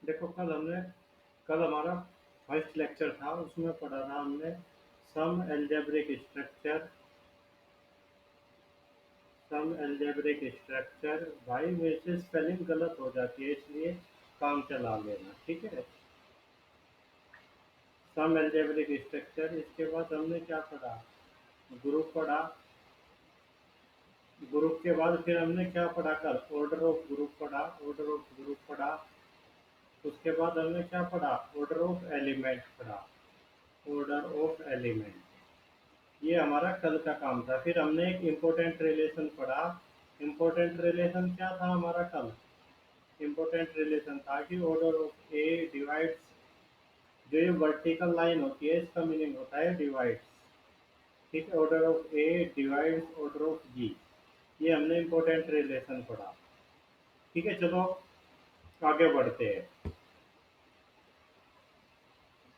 देखो कल हमारा फर्स्ट लेक्चर था, उसमें पढ़ा था हमने सम एल्जेब्रिक स्ट्रक्चर। भाई वैसे स्पेलिंग गलत हो जाती है, इसलिए काम चला लेना, ठीक है। सम एल्जेब्रिक स्ट्रक्चर, इसके बाद हमने क्या पढ़ा, ग्रुप पढ़ा। ग्रुप के बाद फिर हमने क्या पढ़ा, कल ऑर्डर ऑफ ग्रुप पढ़ा। उसके बाद हमने क्या पढ़ा, ऑर्डर ऑफ एलिमेंट पढ़ा। ऑर्डर ऑफ एलिमेंट, ये हमारा कल का काम था। फिर हमने एक इम्पोर्टेंट रिलेशन पढ़ा। इम्पोर्टेंट रिलेशन क्या था हमारा कल, इम्पोर्टेंट रिलेशन था कि ऑर्डर ऑफ ए डिवाइड्स, जो ये वर्टिकल लाइन होती है इसका मीनिंग होता है डिवाइड्स, ठीक है। Order of a divides order of G, ये हमने इम्पोर्टेंट रिलेशन पढ़ा, ठीक है। चलो आगे बढ़ते हैं।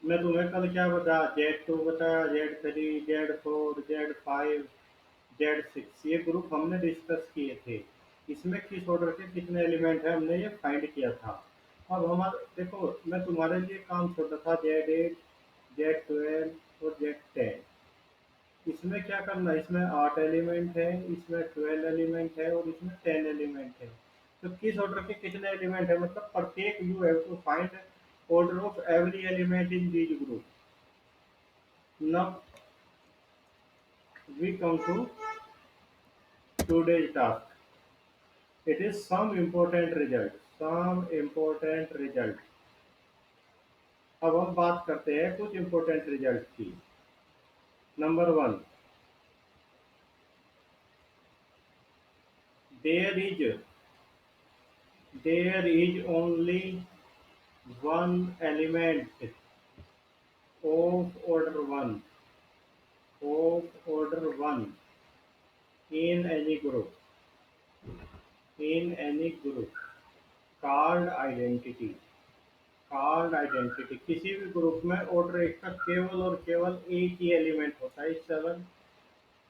मैं तुम्हें कल क्या बताया, Z2 बताया, Z3, Z4, Z5, Z6, ये ग्रुप हमने डिस्कस किए थे। इसमें किस ऑर्डर के कितने एलिमेंट है हमने ये फाइंड किया था। अब हमारा देखो, मैं तुम्हारे लिए काम छोड़ा था Z8, Z12 और Z10। इसमें क्या करना है, इसमें 8 एलिमेंट है, इसमें 12 एलिमेंट है और इसमें 10 एलिमेंट है। तो किस ऑर्डर के कितने एलिमेंट है, मतलब प्रत्येक you have to find order of every element in these group. Now we come to today's task. It is some important result, some important result। अब हम बात करते हैं कुछ important result की। Number one, there is there is only one element of order one, in any group, called identity। किसी भी group में ऑर्डर एक का केवल और केवल एक ही एलिमेंट होता है, इससे अलग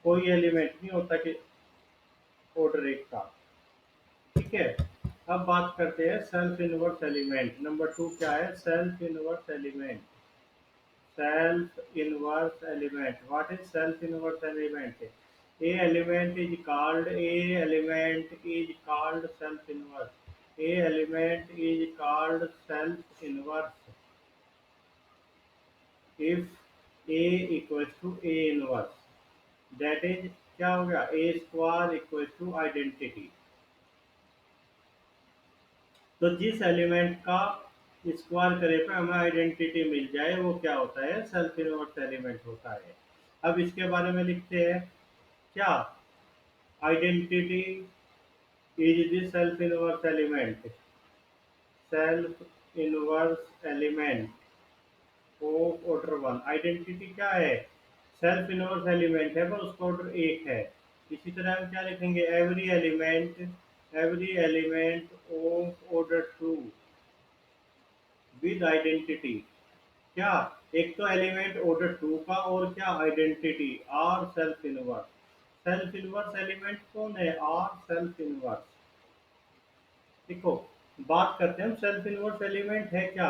कोई एलिमेंट नहीं होता कि ऑर्डर एक का, ठीक है। अब बात करते हैं self inverse element. Number two क्या है, self inverse element. What is self inverse element? A element is called self inverse। A element is called self inverse if A equals to A inverse, that is क्या हो गया, A square equals to identity। तो जिस element का square करे पे हमें identity मिल जाए वो क्या होता है, सेल्फ इनवर्स एलिमेंट होता है। अब इसके बारे में लिखते हैं क्या, identity is the self inverse element, self inverse element of order one. Identity क्या है, सेल्फ इनवर्स एलिमेंट है पर उसका ऑर्डर एक है। इसी तरह हम क्या लिखेंगे, every element of order two with identity. क्या, एक तो एलिमेंट ऑर्डर टू का और क्या identity are self inverse. Self inverse element कौन है, आर सेल्फ इनवर्स। देखो बात करते हैं हम, सेल्फ इनवर्स एलिमेंट है क्या,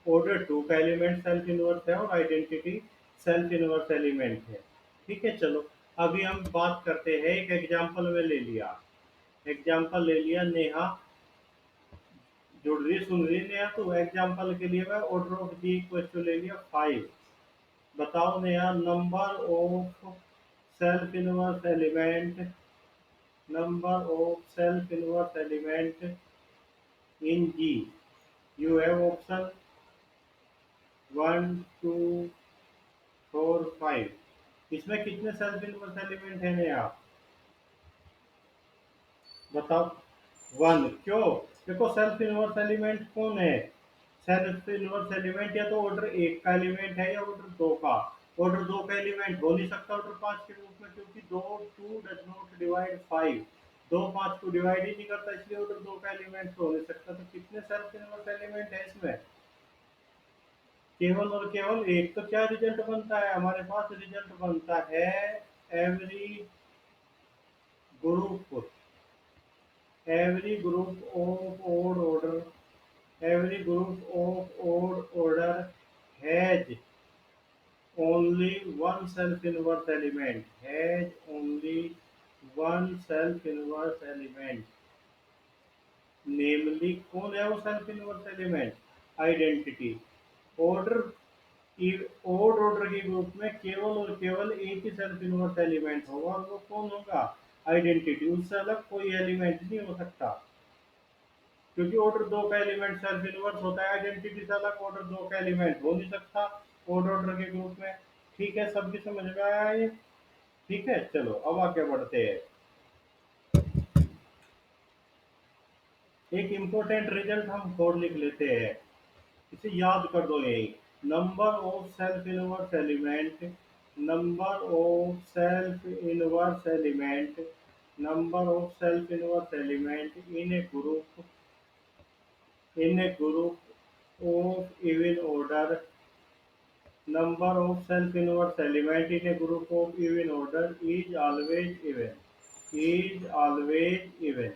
ऑर्डर टू का एलिमेंट सेल्फ इनवर्स है और आइडेंटिटी सेल्फ इनवर्स एलिमेंट है, ठीक है। चलो अभी हम बात करते हैं, एक एग्जांपल में ले लिया, नेहा जुड़ रही सुन रही नेहा, तो एग्जांपल के लिए मैं ऑर्डर ऑफ जी क्वेश्चन ले लिया 5। बताओ Neha, self inverse element number of self inverse element in G. You have option 1 2 4 5। इसमें कितने सेल्फ इनवर्स एलिमेंट है नेहा, बताओ। 1, क्यों, देखो सेल्फ इनवर्स एलिमेंट कौन है, सेल्फ इनवर्स एलिमेंट या तो ऑर्डर एक का एलिमेंट है या ऑर्डर दो का। ऑर्डर दो का एलिमेंट हो नहीं सकता ऑर्डर पांच के रूप में, क्योंकि दो टू डज नॉट डिवाइड 5, दो पांच को डिवाइड ही नहीं करता, इसलिए ऑर्डर दो का एलिमेंट हो नहीं सकता। तो कितने सेल्फ इनवर्स एलिमेंट है इसमें, केवल और केवल एक। तो क्या रिजल्ट बनता है हमारे पास, रिजल्ट बनता है every group of odd order Every group of odd order has only one self-inverse element. Has only one self-inverse element. Namely, कौन है वो self-inverse element? Identity. Order odd order के ग्रुप में केवल और केवल एक ही सेल्फ इनवर्स एलिमेंट होगा और वो कौन होगा? आइडेंटिटी। उससे अलग कोई एलिमेंट नहीं हो सकता, क्योंकि ऑर्डर दो का एलिमेंट सेल्फ इनवर्स होता है। आइडेंटिटी से अलग ऑर्डर दो का एलिमेंट हो नहीं सकता ओड ऑर्डर के ग्रुप में। ठीक है, सबकी समझ में आया ये? ठीक है, चलो अब आगे बढ़ते हैं। एक इम्पोर्टेंट रिजल्ट हम और लिख लेते हैं, इसे याद कर दो। यही number of self inverse element, number of self inverse element, number of self inverse element in A group of even order, number of self-inverse element in a group of even order is always even, is always even।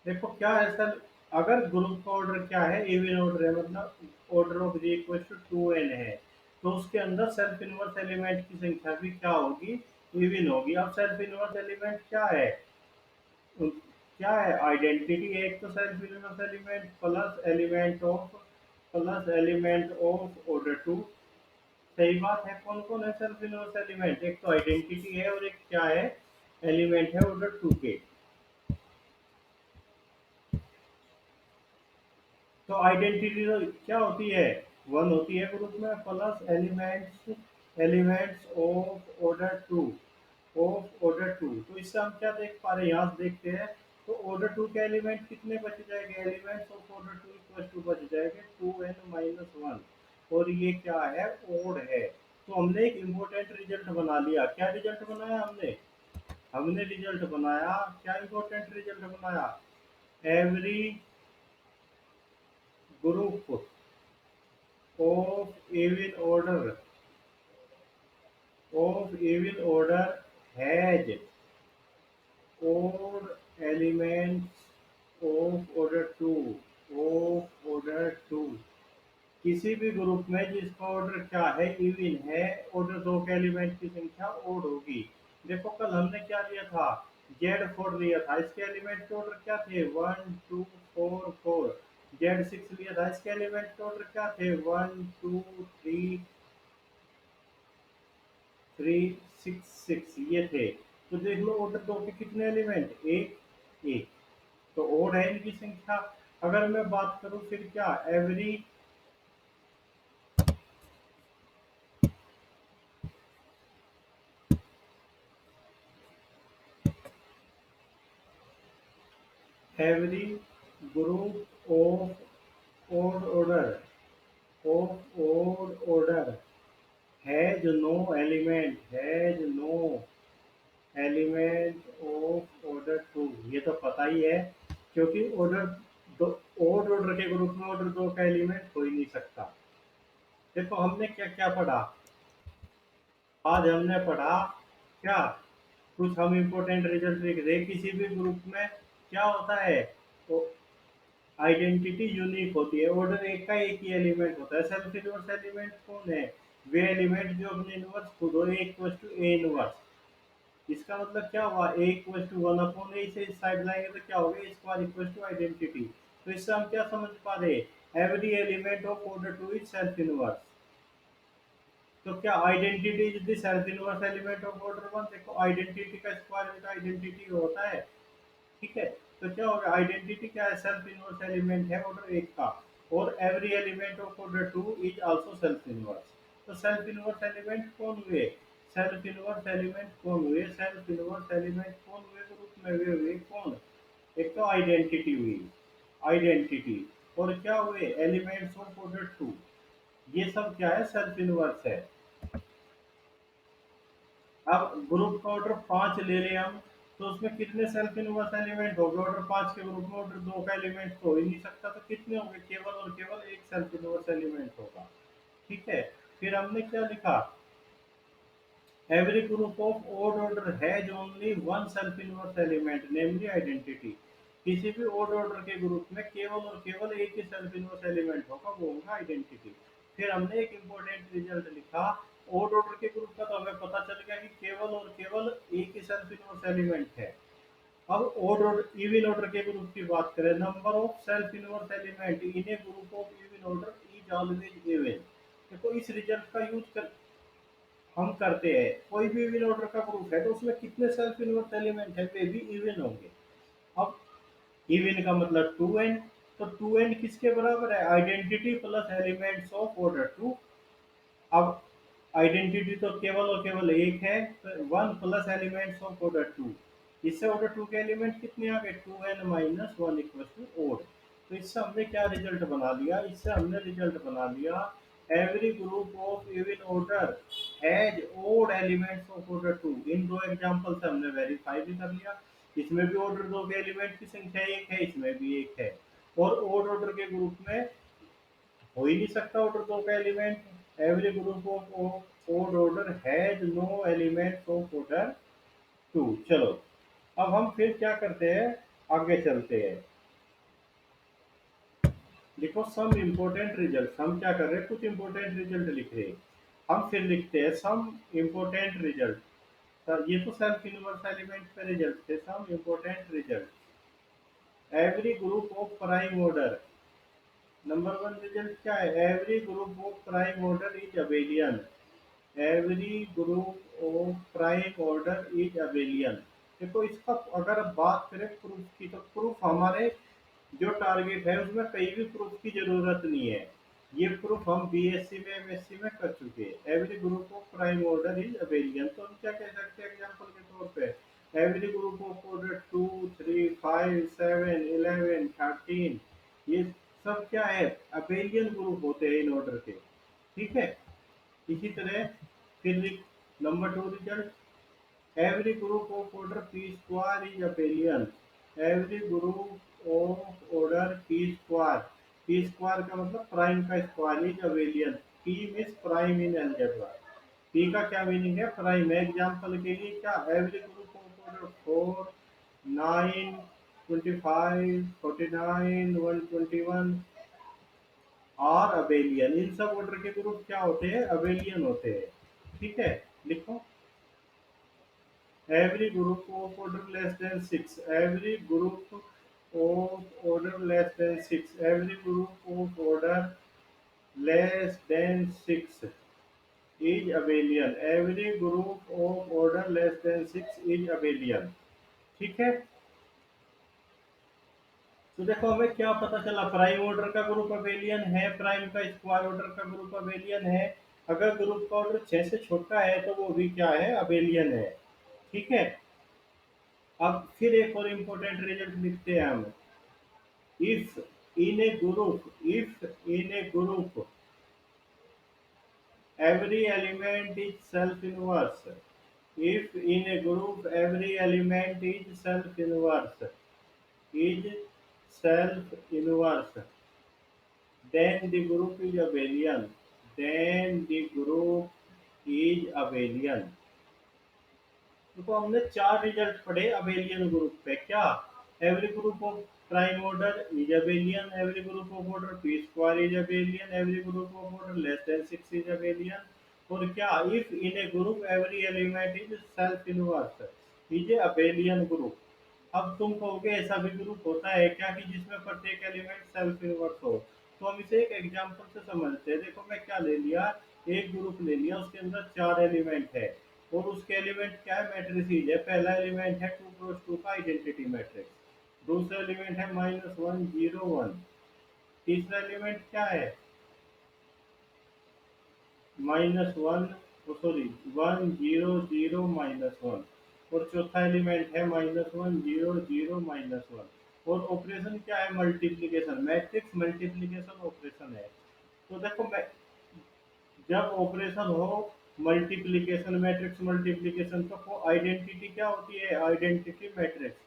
देखो क्या है sir, अगर group का order क्या है, even order है, मतलब order of j equal to 2n है, तो उसके अंदर सेल्फ इनवर्स एलिमेंट की संख्या भी क्या होगी? इवन होगी। अब सेल्फ इनवर्स एलिमेंट क्या है? क्या है? आइडेंटिटी। एक तो self inverse element plus element of order two. सही बात है। कौन कौन है सेल्फ इनवर्स एलिमेंट? एक तो आइडेंटिटी है और एक क्या है? एलिमेंट है ऑर्डर टू के। तो आइडेंटिटी तो क्या होती है? वन होती है ग्रुप में, plus elements of order two. तो इससे हम क्या देख पा रहे हैं, यहाँ से देखते हैं। तो ऑर्डर टू के एलिमेंट कितने बच जाएंगे? Elements of order two equal to बच जाएंगे 2n-1। और ये क्या है? ओड है। तो हमने एक इम्पोर्टेंट रिजल्ट बना लिया। क्या रिजल्ट बनाया हमने? हमने रिजल्ट बनाया, क्या इम्पोर्टेंट रिजल्ट बनाया? Every group of even order has odd elements of order 2। किसी भी ग्रुप में जिसका ऑर्डर क्या है? इवन है, ऑर्डर दो के एलिमेंट की संख्या ओड होगी। देखो कल हमने क्या लिया था? Z4 लिया था, इसके एलिमेंट के ऑर्डर क्या थे? 1 2 4 4। Z6 लिया था, इसके एलिमेंट के ऑर्डर क्या थे? 1 2 3 6 ये थे। तो देख लो ऑर्डर दो के कितने एलिमेंट? एक एक। तो ओड है इनकी संख्या। अगर मैं बात करूं फिर क्या, every group odd order order has no element of order 2। ये तो पता ही है, क्योंकि ऑर्डर दो, odd order के ग्रुप में ऑर्डर दो का एलिमेंट हो ही नहीं सकता। देखो हमने क्या क्या पढ़ा आज? हमने पढ़ा क्या, कुछ हम इम्पोर्टेंट रिजल्ट लिख रहे। किसी भी ग्रुप में क्या होता है? तो आइडेंटिटी यूनिक होती है। ऑर्डर एक का एक ही एलिमेंट होता है। सेल्फ इनवर्स एलिमेंट कौन है? वे एलिमेंट जो अपने इनवर्स खुद हो। ए इक्वल टू ए इनवर्स। इसका मतलब क्या हुआ? ए इक्वल टू 1/a से इस साइड लाएंगे तो क्या होगा? ए स्क्वायर इक्वल टू आइडेंटिटी। तो इससे हम क्या समझ पा रहे? Every element of order two is self inverse. तो क्या identity is the self inverse element of order one? देखो आइडेंटिटी का स्क्वायर बेटा आइडेंटिटी होता है। ठीक है, तो क्या होगा? आइडेंटिटी क्या है? सेल्फ इनवर्स एलिमेंट है ऑर्डर एक का। और every element of order two is also self inverse. तो सेल्फ इनवर्स एलिमेंट कौन हुए? सेल्फ इनवर्स एलिमेंट कौन हुए? सेल्फ इनवर्स एलिमेंट कौन हुए ग्रुप में? वे हुए कौन? एक तो आइडेंटिटी हुई, आइडेंटिटी। और क्या हुए? Elements of order two. ये सब क्या है? सेल्फ इनवर्स है। अब ग्रुप का ऑर्डर 5 ले लें हम, तो उसमें कितने सेल्फ इनवर्स एलिमेंट हो गए? ऑर्डर 5 के ग्रुप में ऑर्डर 2 का एलिमेंट तो हो ही नहीं सकता। तो कितने होंगे? केवल और केवल एक सेल्फ इनवर्स एलिमेंट होगा। ठीक है, फिर हमने क्या लिखा? Every group of odd order has only one self inverse element, namely identity। किसी भी ओड ऑर्डर के ग्रुप में केवल और केवल एक ही सेल्फ इनवर्स एलिमेंट होगा, वो होगा आइडेंटिटी। फिर हमने एक इंपॉर्टेंट रिजल्ट लिखा ओड ऑर्डर के ग्रुप का, तो हमें पता चल गया कि केवल और केवल एक ही सेल्फ इनवर्स एलिमेंट है। अब ओड ऑर्डर इवन ऑर्डर के ग्रुप की बात करें, number of self inverse element in A group of even order is always even. देखो इस रिजल्ट का यूज कर हम करते हैं, कोई भी इवन ऑर्डर का ग्रुप है तो उसमें कितने सेल्फ इनवर्स एलिमेंट है, वे भी इवन होंगे। अब इवन का मतलब 2n, तो 2n किसके बराबर है, identity plus elements of order 2। अब आइडेंटिटी तो केवल और केवल एक है, तो 1 प्लस एलिमेंट्स ऑफ ऑर्डर 2। इससे ऑर्डर 2 के एलिमेंट कितने आ गए, 2n minus 1 equal to odd. तो इससे हमने क्या रिजल्ट बना लिया, इससे हमने रिजल्ट बना लिया every group of even order has odd elements of order 2। इन दो एग्जांपल से हमने वेरीफाई भी कर लिया, इसमें भी ऑर्डर 2 के एलिमेंट की संख्या एक है, इसमें भी एक है। और ओड ऑर्डर के ग्रुप में हो ही नहीं सकता ऑर्डर 2 का element. Every group of odd order has no element of order 2। चलो अब हम फिर क्या करते हैं, आगे चलते हैं। देखो सम इम्पोर्टेंट रिजल्ट, हम क्या कर रहे हैं, कुछ इम्पोर्टेंट रिजल्ट लिख रहे हैं। हम फिर लिखते हैं सम इम्पोर्टेंट रिजल्ट। ये तो सेल्फ यूनिवर्स एलिमेंट पे रिजल्ट थे, some important result every group of prime order. Number one result क्या है, every group of prime order is abelian. Every group of prime order is abelian. देखो इसका अगर अब बात करें प्रूफ की, तो प्रूफ हमारे जो टारगेट है उसमें कहीं भी प्रूफ की जरूरत नहीं है। ये प्रूफ हम बीएससी में एमएससी में कर चुके हैं। Every group of prime order is abelian, तो हम क्या कह सकते हैं एग्जांपल के तौर पे, एवरी ग्रुप ऑफ ऑर्डर 2 3 5 7 11 13, ये सब क्या है, अबेलियन ग्रुप होते हैं इन ऑर्डर के। ठीक है, इसी तरह फिर number two result, every group of order P square is abelian. Every group of order P square, P square का मतलब प्राइम का square, is abelian. P means prime in algebra. P का क्या मीनिंग है, प्राइम है। Example के लिए क्या, एवरी ग्रुप ऑफ ऑर्डर 4 9 25 49 121 और अबेलियन। इन सब ऑर्डर के ग्रुप क्या होते हैं, अबेलियन होते हैं। ठीक है, लिखो every group of order less than 6, every group of order less than 6, every group of order less than 6 is abelian, every group of order less than 6 is abelian। ठीक है, तो देखो हमें क्या पता चला, प्राइम ऑर्डर का ग्रुप अबेलियन है, प्राइम का स्क्वायर ऑर्डर का ग्रुप अबेलियन है। अगर ग्रुप का ऑर्डर 6 से छोटा है तो वो भी क्या है, अबेलियन है। ठीक है, अब फिर एक और इम्पोर्टेंट रिजल्ट लिखते हैं हम। if if in a group every element is self inverse, if in a group every element is self inverse, is self inverse, then the group is abelian, then the group is abelian। देखो हमने चार result पढ़े abelian group पे, क्या, every group of prime order is abelian, every group of order P square is abelian, every group of order less than 6 is abelian. और क्या, if in A group every element is self inverse is abelian group. अब तुम कहोगे ऐसा भी group होता है क्या कि जिसमें प्रत्येक एलिमेंट सेल्फ इनवर्स हो, तो हम इसे एक एग्जांपल से समझते हैं। देखो मैं क्या ले लिया, एक ग्रुप ले लिया, उसके अंदर चार एलिमेंट है और उसके एलिमेंट क्या है, मैट्रिसेस है। पहला एलिमेंट है 2 क्रॉस 2 का आइडेंटिटी मैट्रिक्स, दूसरा एलिमेंट है -1 0 1, तीसरा एलिमेंट क्या है, -1, सॉरी 1 0 0 -1, और चौथा एलिमेंट है -1 0 0 -1। और ऑपरेशन क्या है, मल्टीप्लीकेशन, मैट्रिक्स मल्टीप्लीकेशन ऑपरेशन है। तो देखो मैं, जब ऑपरेशन हो मल्टीप्लिकेशन, मैट्रिक्स मल्टीप्लिकेशन, तो वो आइडेंटिटी क्या होती है, आइडेंटिटी मैट्रिक्स।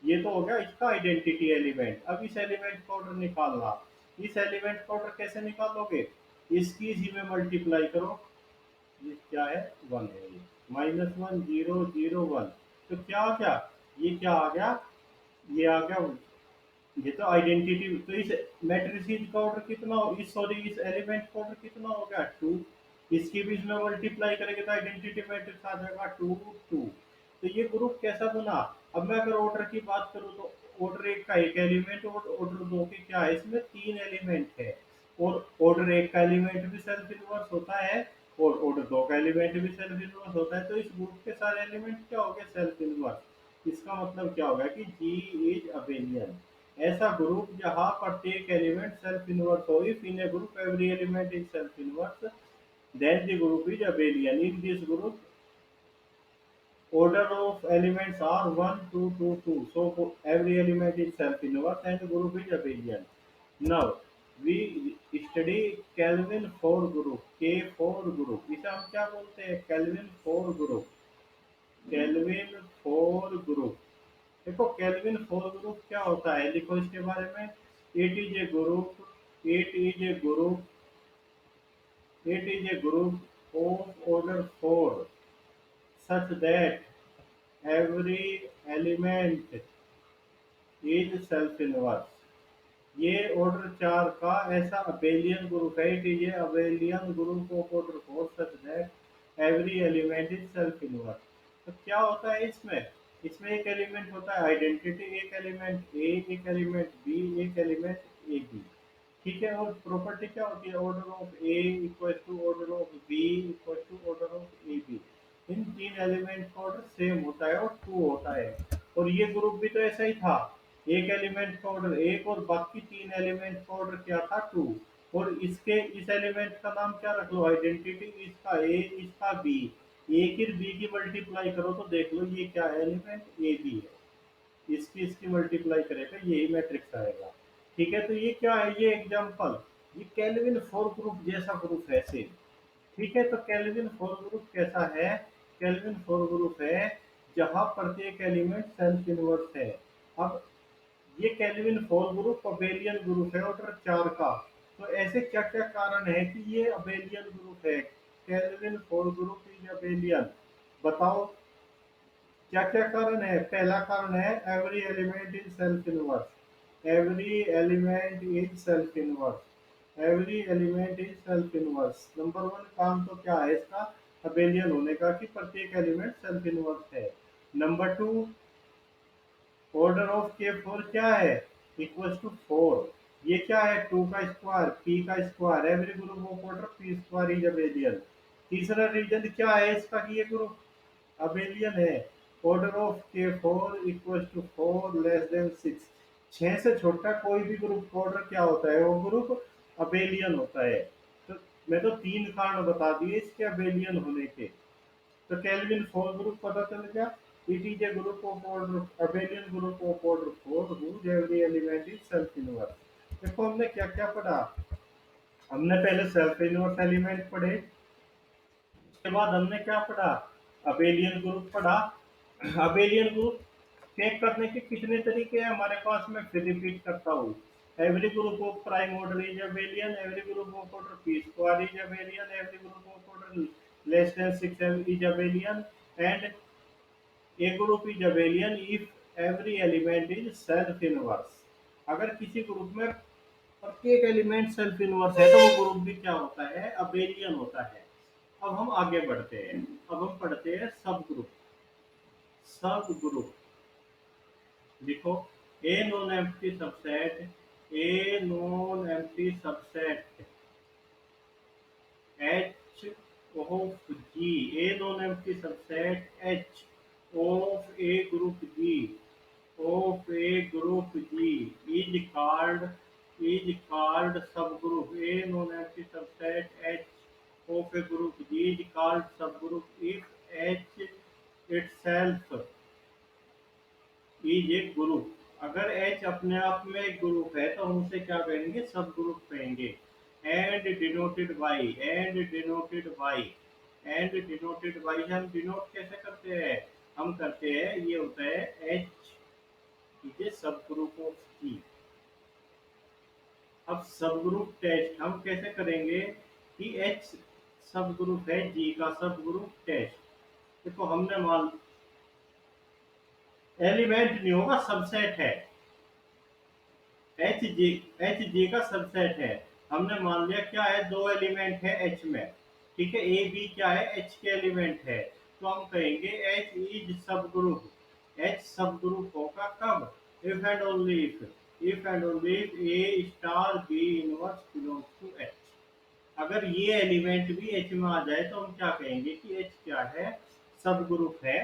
ये तो हो गया इसका आइडेंटिटी एलिमेंट। अब इस एलिमेंट का ऑर्डर निकालना, इस एलिमेंट का ऑर्डर कैसे निकालोगे, इसकी इसी में मल्टीप्लाई करो। ये क्या है, 1 है, ये -1 0 0 1। तो क्या आ गया, ये क्या आ गया, ये आ गया ये तो आइडेंटिटी, तो इस मैट्रिसेस का ऑर्डर कितना हो, इस सॉरी इस एलिमेंट का ऑर्डर कितना हो गया, टू। इसकी भी इसमें मल्टीप्लाई करेंगे तो आइडेंटिटी मैट्रिक्स आ जाएगा टू टू। तो ये ग्रुप कैसा बना। अब मैं अगर ऑर्डर की बात करूँ तो ऑर्डर एक का एक एलिमेंट और ऑर्डर दो के क्या है, इसमें तीन एलिमेंट है। और ऑर्डर एक का एलिमेंट भी सेल्फ इनवर्स होता है और ऑर्डर दो का एलिमेंट भी सेल्फ इनवर्स होता है, तो इस ग्रुप के सारे एलिमेंट क्या हो गए, सेल्फ इनवर्स। इसका मतलब क्या होगा कि जी इज अबेलियन। ऐसा ग्रुप जहां प्रत्येक एलिमेंट सेल्फ इनवर्स हो, if in A group every element is self inverse then the group is abelian. In this group order of elements are 1 2 2 2, so every element is self inverse and the group is abelian. Now we study Kelvin 4 group, K4 group, इसे हम क्या बोलते हैं, Kelvin 4 group, Kelvin 4 group। देखो kelvin four group क्या होता है, लिखो इसके बारे में। It is a group, it is a group, it is a group of order four such that every element is self inverse। ये ऑर्डर चार का ऐसा अबेलियन ग्रुप है, it is A abelian group of order four such that every element is self inverse. तो क्या होता है इसमें, इसमें एक एलिमेंट होता है आइडेंटिटी, एक एलिमेंट ए, एक एलिमेंट बी, एक एलिमेंट ए बी। ठीक है, और प्रॉपर्टी क्या होती है, order of a equal to order of b equal to order of a b. इन तीन एलिमेंट का ऑर्डर सेम होता है और टू होता है। और ये ग्रुप भी तो ऐसा ही था, एक एलिमेंट का ऑर्डर एक और बाकी तीन एलिमेंट का ऑर्डर क्या था, टू। और इसके इस एलिमेंट का नाम क्या रख लो, आइडेंटिटी, इसका ए इसका बी। ए की बी की मल्टीप्लाई करो तो देख लो ये क्या है, एलिमेंट ए बी है। इसकी इसकी मल्टीप्लाई करेगा यही मैट्रिक्स आएगा। ठीक है, तो ये क्या है, ये एग्जांपल, ये केल्विन फोर ग्रुप जैसा ग्रुप है सेम। ठीक है, तो केल्विन फोर ग्रुप कैसा है, केल्विन फोर ग्रुप है जहां प्रत्येक एलिमेंट सेल्फ इनवर्स है। अब ये kelvin four group abelian group है ऑर्डर चार का। तो ऐसे क्या क्या कारण है कि ये अबेलियन ग्रुप है, kelvin four group is abelian. बताओ क्या क्या कारण है। पहला कारण है every element is self inverse, every element is self inverse, every element is self inverse. Number one काम तो क्या है इसका, अबेलियन होने का, कि प्रत्येक एलिमेंट सेल्फ इनवर्स है। Number two, order of K four क्या है, इक्वल टू फोर। ये क्या है, टू का स्क्वायर पी का square, every group of order P square is abelian. तीसरा रीजन क्या है इसका कि ये ग्रुप अबेलियन है, order of K four equal to four less than six. छह से छोटा कोई भी ग्रुप का ऑर्डर क्या होता है, वो ग्रुप अबेलियन होता है। तो मैं तो तीन कारण बता दिए इसके अबेलियन होने के। तो केल्विन फोर ग्रुप पता चल गया, it is a group of order abelian group of order four whose every element is self inverse. देखो हमने क्या क्या पढ़ा, हमने पहले सेल्फ इनवर्स एलिमेंट पढ़े, उसके बाद हमने क्या पढ़ा, अबेलियन ग्रुप पढ़ा। अबेलियन ग्रुप चेक करने के कितने तरीके हैं हमारे पास, मैं फिर रिपीट करता हूँ। Every group of prime order is abelian, every group of order P square is abelian, every group of order less than six is abelian, and A group is abelian if every element is self inverse. अगर किसी group में प्रत्येक element self inverse है तो वो group भी क्या होता है, अबेलियन होता है। अब हम आगे बढ़ते हैं, अब हम पढ़ते हैं सब ग्रुप। सब ग्रुप लिखो, a non empty subset, a non empty subset H of G, a non empty subset H of a group G, of a group G is called subgroup A known as the subset H of a group G is called subgroup if H itself is a group। अगर H अपने आप में एक group है तो हम उसे क्या कहेंगे, सब ग्रुप कहेंगे। And denoted by, and denoted by, and denoted by हम डिनोट कैसे करते हैं, हम करते हैं ये होता है H is a subgroup of जी। अब सब ग्रुप टेस्ट हम कैसे करेंगे कि एच सब ग्रुप है जी का सब ग्रुप टेस्ट। देखो हमने मान, एलिमेंट नहीं होगा सबसेट है, एच जे का सबसेट है। हमने मान लिया क्या है, दो एलिमेंट है एच में, ठीक है, ए बी क्या है, एच के एलिमेंट है। तो हम कहेंगे H is subgroup. H subgroup होगा कब, if and only if a star b inverse belongs to H. अगर ये एलिमेंट भी एच में आ जाए तो हम क्या कहेंगे कि एच क्या है, सब ग्रुप है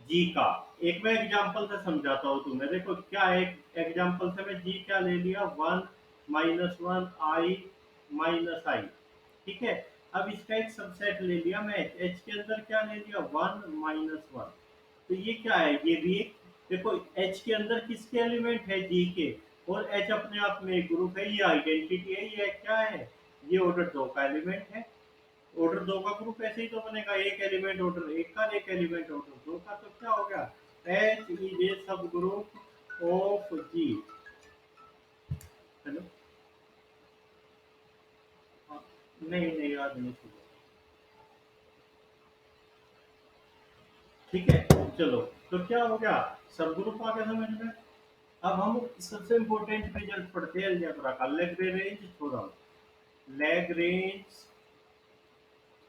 जी का। एक मैं एग्जांपल से समझाता हूँ तुम्हें, देखो क्या है, एग्जांपल से मैं जी क्या ले लिया, वन माइनस वन आई माइनस आई, ठीक है। अब इसका एक सबसेट ले लिया मैं, एच के अंदर क्या ले लिया, वन माइनस वन। तो ये क्या है, ये भी एक, देखो एच के अंदर किसके एलिमेंट है, जी के, और एच अपने आप में एक ग्रुप है, ये आइडेंटिटी है, ये क्या है, ये ऑर्डर दो का एलिमेंट है। ऑर्डर दो का ग्रुप ऐसे ही तो बनेगा, एक एलिमेंट ऑर्डर एक का, एक एलिमेंट ऑर्डर दो का, तो क्या हो गया, H is a subgroup of ji. Hello, हाँ, नहीं नहीं याद नहीं सुनो, ठीक है। चलो, तो क्या हो गया, सब ग्रुप आ गया समझ में। अब हम सबसे इंपॉर्टेंट रिजल्ट पढ़ते हैं अलजेब्रा का, Lagrange theorem. Lagrange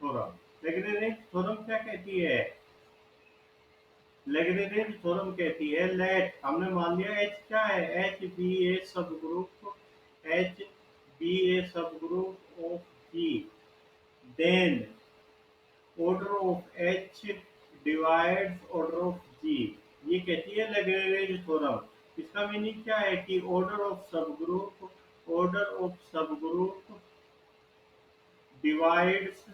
theorem, Lagrange theorem क्या कहती है, लैग्रेंज थ्योरम कहती है, लेट, हमने मान लिया एच क्या है, H be a subgroup, H be a subgroup of G, then order of H divides order of G. ये कहती है लैग्रेंज थ्योरम। इसका मीनिंग क्या है कि order of subgroup divides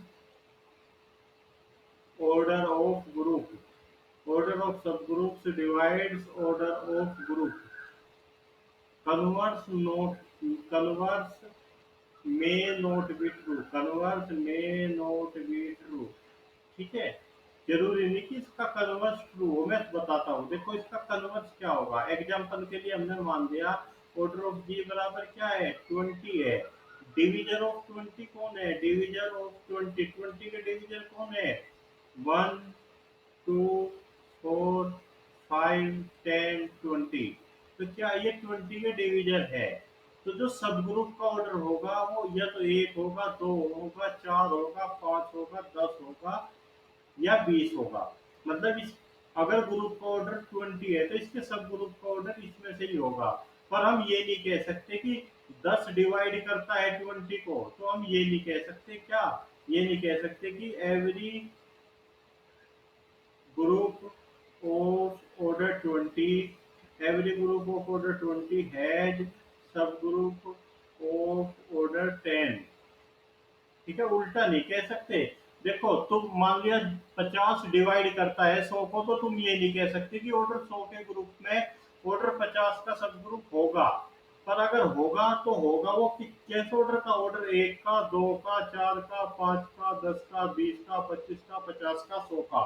order of group, order of subgroups divides order of group, converse not, converse may not be true, converse may not be true, ठीक है। जरूरी नहीं कि इसका कन्वर्स ट्रू हो, मैं बताता हूँ, देखो इसका कन्वर्स क्या होगा, एग्जांपल के लिए हमने मान दिया ऑर्डर ऑफ जी बराबर क्या है, 20 है। डिवीजर ऑफ 20 कौन है, डिवीजर ऑफ 20, 20 के डिवीजर कौन है, 1 2 4 5 10 20। तो क्या ये 20 के डिवीजर है, तो जो सब ग्रुप का ऑर्डर होगा वो या तो एक होगा, दो होगा, चार होगा, पांच होगा, 10 होगा, या 20 होगा। मतलब इस, अगर ग्रुप का ऑर्डर 20 है तो इसके सब ग्रुप का ऑर्डर इसमें से ही होगा। पर हम ये नहीं कह सकते कि 10 डिवाइड करता है 20 को, तो हम ये नहीं कह सकते क्या, ये नहीं कह सकते कि every group of order 20, every group of order 20 has subgroup of order 10, ठीक है, उल्टा नहीं कह सकते। देखो तुम मान लिया 50 डिवाइड करता है 100 को, तो तुम ये नहीं कह सकते कि ऑर्डर 100 के ग्रुप में ऑर्डर 50 का सब ग्रुप होगा। पर अगर होगा तो होगा वो किस ऑर्डर का, ऑर्डर एक का, दो का, चार का, पांच का, 10 का, 20 का, 25 का, 50 का, 100 का,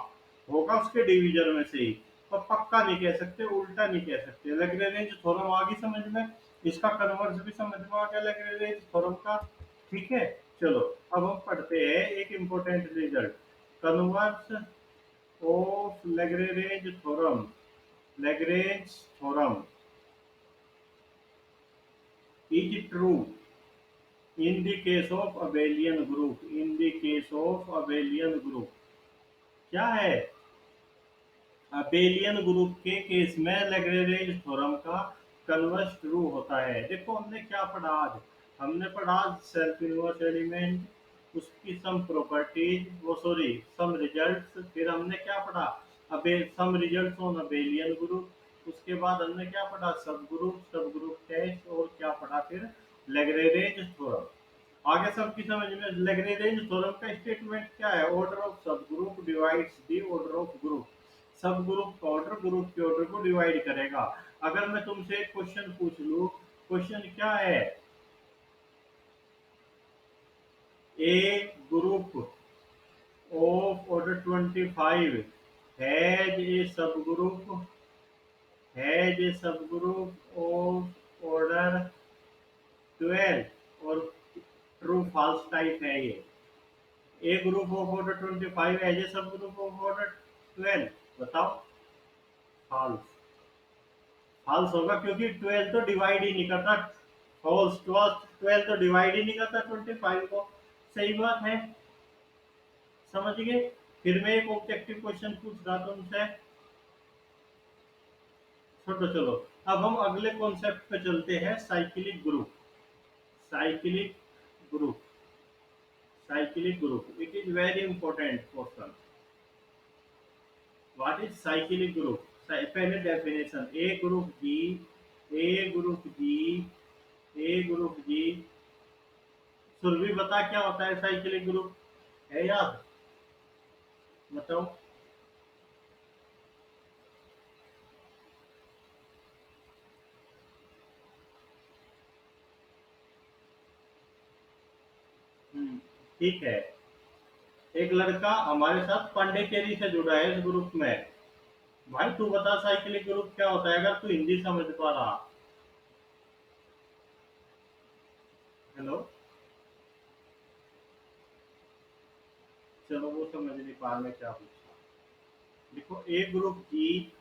होगा उसके डिवीजन में से ही। पर पक्का नहीं कह सकते, उल्टा नहीं कह सकते। लैग्रेंज थ्योरम आ गई समझ में, इसका कन्वर्स भी समझ में आ गया लैग्रेंज थ्योरम का, ठीक है। चलो, अब हम पढ़ते हैं एक important result, converse of Lagrange theorem. Lagrange theorem is true in the case of abelian group, in the case of abelian group, क्या है, अबेलियन ग्रुप के केस में लैग्रेंज थ्योरम का कन्वर्स ट्रू होता है। देखो हमने क्या पढ़ा आज, हमने पढ़ा सेल्फ इनवर्स एलिमेंट, उसकी सम प्रॉपर्टीज, वो सॉरी सम रिजल्ट्स, फिर हमने क्या पढ़ा, अबे सम रिजल्ट्स ऑन अबेलियन ग्रुप, उसके बाद हमने क्या पढ़ा, सब ग्रुप टेस्ट, और क्या पढ़ा फिर, लैग्रेंज थ्योरम। आगे सबकी समझ में, लैग्रेंज थ्योरम का स्टेटमेंट क्या है, order of subgroup divides the order of group, सब ग्रुप का ऑर्डर ग्रुप के ऑर्डर को डिवाइड करेगा। अगर मैं तुमसे एक क्वेश्चन पूछ लूं, क्वेश्चन क्या है, a group of order 25 has a subgroup, has a subgroup of order 12, और ट्रू फॉल्स टाइप है ये, a group of order 25 has a subgroup of order 12, बताओ, फॉल्स, फॉल्स होगा क्योंकि 12 तो डिवाइड ही नहीं करता। फॉल्स, 12 तो डिवाइड ही नहीं करता 25 को। सही बात है। समझ गए। फिर मैं एक ऑब्जेक्टिव क्वेश्चन पूछ रहा तुमसे। छोटो चलो। अब हम अगले कॉन्सेप्ट पे चलते हैं, cyclic group. Cyclic group. Cyclic group, it is very important question. What is cyclic group? पहले डेफिनेशन, ए ग्रुप जी। सुरभि बता क्या होता है साइक्लिक ग्रुप? है याद? बताओ। ठीक है। एक लड़का हमारे साथ पांडेचेरी से जुड़ा है इस ग्रुप में। भाई तू बता साइक्लिक ग्रुप क्या होता है, अगर तू हिंदी समझ पा रहा। हेलो। चलो वो समझ नहीं पा रहे क्या पूछा। देखो, a group G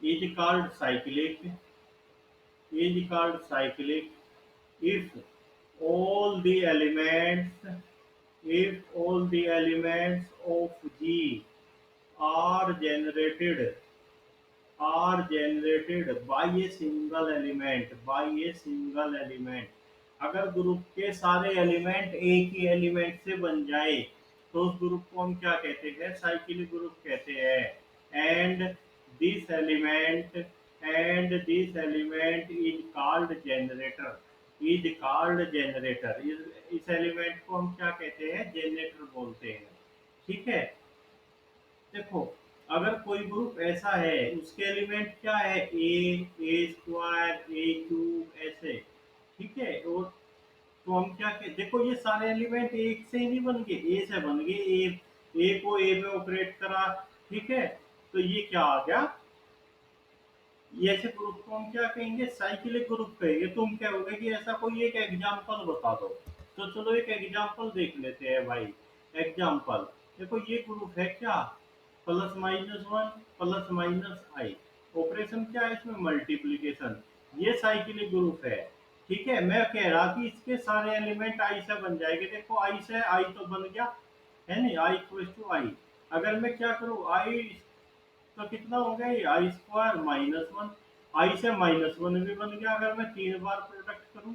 is called cyclic, if all the elements if all the elements of G are generated by a single element। अगर ग्रुप के सारे एलिमेंट एक ही एलिमेंट से बन जाए तो उस ग्रुप को हम क्या कहते हैं? साइक्लिक ग्रुप कहते हैं। This element and this element is called generator. इस एलिमेंट को हम क्या कहते हैं? जनरेटर बोलते हैं। ठीक है। देखो, अगर कोई ग्रुप ऐसा है, उसके एलिमेंट क्या है? ए स्क्वायर, ए क्यूब, ऐसे। ठीक है। और तो हम क्या देखो, ये सारे एलिमेंट एक से ही नहीं बन गए, ए से बन गए। ए को ए में ऑपरेट करा। ठीक है। तो ये क्या आ गया? ये ऐसे ग्रुप को हम क्या कहेंगे? साइक्लिक ग्रुप कहेंगे। तुम कहोगे कि ऐसा कोई एक एग्जांपल बता दो। तो चलो एक एग्जांपल देख लेते हैं भाई। एग्जांपल, देखो ये ग्रुप है क्या? +-1 +-i। ऑपरेशन क्या है इसमें? मल्टीप्लीकेशन। ये साइक्लिक ग्रुप है। ठीक है। मैं कह रहा कि इसके सारे एलिमेंट आई से बन जाएंगे। देखो, आई से आई तो बन गया, है नहीं? i = i। अगर मैं क्या करूँ, आई तो कितना हो गया? ये i² - 1। आई से -1 भी बन गया। अगर मैं 3 बार प्रोडक्ट करूं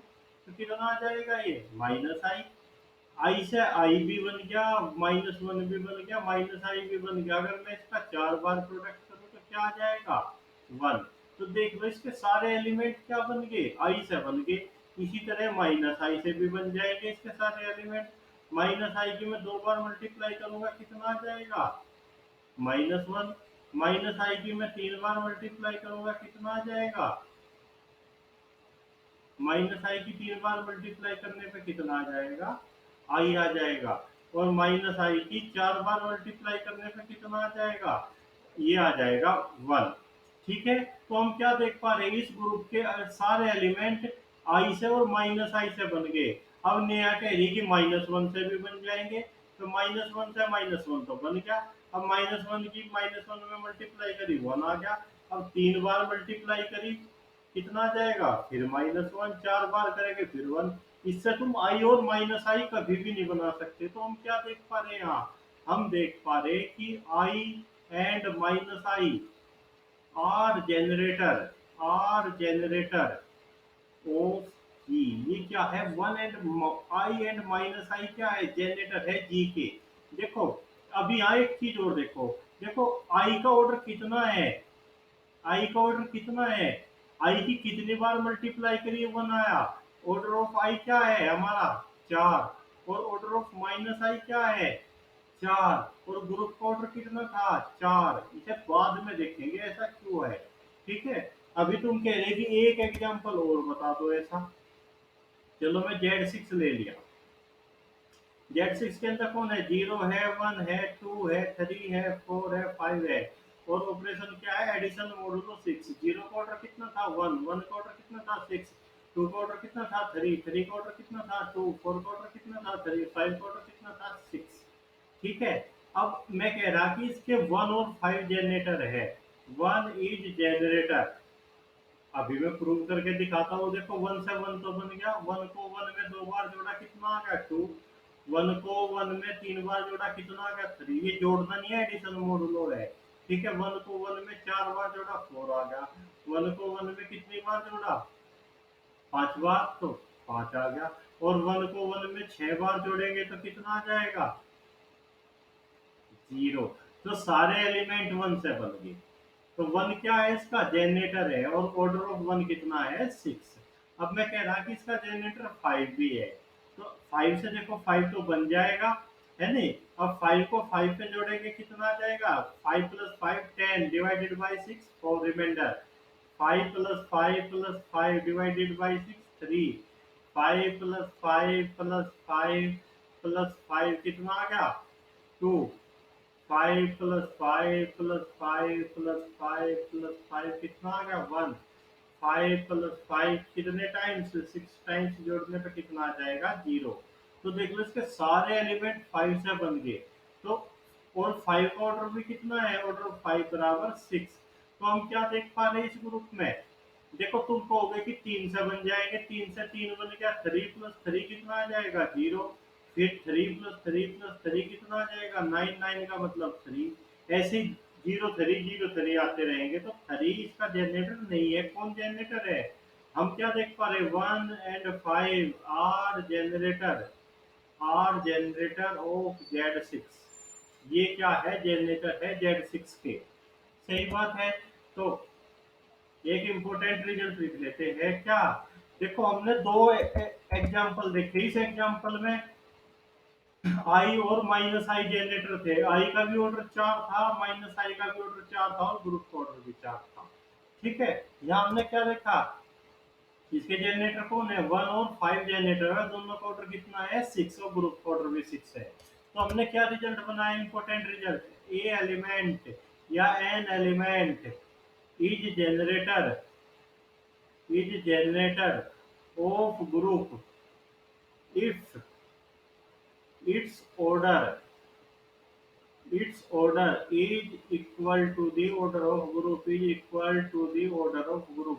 तो कितना आ जाएगा? ये -i। आई से आई भी बन गया, -1 भी बन गया, -i भी बन गया। अगर मैं इसका 4 बार प्रोडक्ट करूं तो क्या आ जाएगा? 1। तो देख लो, इसके सारे एलिमेंट क्या बन गए? आई से बन गए। इसी तरह -i से भी बन जाएंगे इसके सारे एलिमेंट। -i की मैं 2 बार मल्टीप्लाई करूंगा, कितना आ जाएगा? -1। -i की मैं 3 बार मल्टीप्लाई करूंगा, कितना आ जाएगा? -i की 3 बार मल्टीप्लाई करने पे कितना आ जाएगा? आई आ जाएगा। और -i की 4 बार मल्टीप्लाई करने पे कितना आ जाएगा? ये आ जाएगा 1। ठीक है। तो हम क्या देख पा रहे हैं? इस ग्रुप के सारे एलिमेंट आई से और -i से बन गए। अब नया कह रही कि -1 से भी बन जाएंगे। तो -1 से -1 तो बन गया। अब -1 की -1 में मल्टीप्लाई करी, 1 आ गया। अब 3 बार मल्टीप्लाई करी, कितना आ जाएगा? फिर -1। 4 बार करेंगे फिर 1। इससे तुम आई और -i कभी भी नहीं बना सकते। तो हम क्या देख पा रहे हैं यहाँ? हम देख पा रहे हैं कि i and -i are generator of G. ये क्या है? One and i and -i क्या है? जनरेटर है जी के। देखो, अभी यहाँ एक चीज और देखो। देखो, आई का ऑर्डर कितना है? आई का ऑर्डर कितना है? आई की कितनी बार मल्टीप्लाई करिए, 1 आया। ऑर्डर ऑफ आई क्या है हमारा? 4। और ऑर्डर ऑफ -i क्या है? 4। और ग्रुप का ऑर्डर कितना था? 4। इसे बाद में देखेंगे ऐसा क्यों है। ठीक है। अभी तुम कह रहे कि एक एग्जांपल और बता दो ऐसा। चलो मैं Z6 ले लिया। Z6 के अंदर कौन है? 0 है, 1 है, 2 है, 3 है, 4 है, 5 है। और ऑपरेशन क्या है? Addition modulo 6। 0 का ऑर्डर कितना था? 1। 1 का ऑर्डर कितना था? 6। 2 का ऑर्डर कितना था? 3। 3 का ऑर्डर कितना था? 2। 4 का ऑर्डर कितना था? 3। 5 का ऑर्डर कितना था? 6। ठीक है। अब मैं कह रहा कि इसके 1 और 5 जनरेटर है। One is generator. अभी मैं प्रूव करके दिखाता हूँ। देखो वन से वन तो बन गया, वन को वन में दो बार जोड़ा कितना आ गया टू, वन को वन में तीन बार जोड़ा कितना आ गया थ्री। ये जोड़ना नहीं है, एडिशन मॉडुलो है। ठीक है, वन को वन में चार बार जोड़ा फोर आ गया, वन को वन में कितनी बार जोड़ा पांच बार, तो पांच आ गया। और वन को वन में छह बार जोड़ेंगे तो कितना आ जाएगा जीरो। तो सारे एलिमेंट वन से बन गए। तो वन क्या है, इसका जनरेटर है, और ऑर्डर ऑफ वन कितना है सिक्स। अब मैं कह रहा कि इसका जनरेटर फाइव भी है। तो फाइव से देखो फाइव तो बन जाएगा, है नहीं। अब फाइव को फाइव पे जोड़ेंगे कितना आ जाएगा, five plus five ten divided by six four remainder. Five plus five divided by six three. Five plus five plus five plus five कितना आ गया two. Five plus five plus five plus five plus five कितना आ गया one. Five plus five कितने times, six times जोड़ने पे कितना आ जाएगा जीरो। तो देख लो इसके सारे एलिमेंट फाइव से बन गए। तो और फाइव का ऑर्डर भी कितना है, ऑर्डर फाइव बराबर सिक्स। तो हम क्या देख पा रहे हैं इस ग्रुप में, देखो तुम कहोगे कि तीन से बन जाएंगे, तीन से तीन बन गया, थ्री प्लस थ्री कितना आ जाएगा जीरो। फिर थ्री प्लस थ्री कितना आ जाएगा नाइन, नाइन का मतलब थ्री। ऐसे जीरो थ्री आते रहेंगे। तो थ्री इसका जनरेटर नहीं है। कौन जनरेटर है, हम क्या देख पा रहे, one and five are generator of Z six. ये क्या है, जनरेटर है जेड सिक्स के। सही बात है। तो एक इम्पोर्टेंट रिजल्ट लिख लेते हैं क्या। देखो हमने दो एग्जाम्पल देखे। इस एग्जाम्पल में आई और माइनस आई जनरेटर थे। आई का भी ऑर्डर चार था, माइनस आई का भी ऑर्डर चार था, और ग्रुप का ऑर्डर भी चार था। ठीक है, यहाँ हमने क्या देखा, इसके जनरेटर कौन है, वन और फाइव जनरेटर है, दोनों का ऑर्डर कितना है सिक्स, और ग्रुप का ऑर्डर भी सिक्स है। तो हमने क्या रिजल्ट बनाया, इंपॉर्टेंट रिजल्ट, ए एलिमेंट या an element is generator of group if its order is equal to the order of group is equal to the order of group।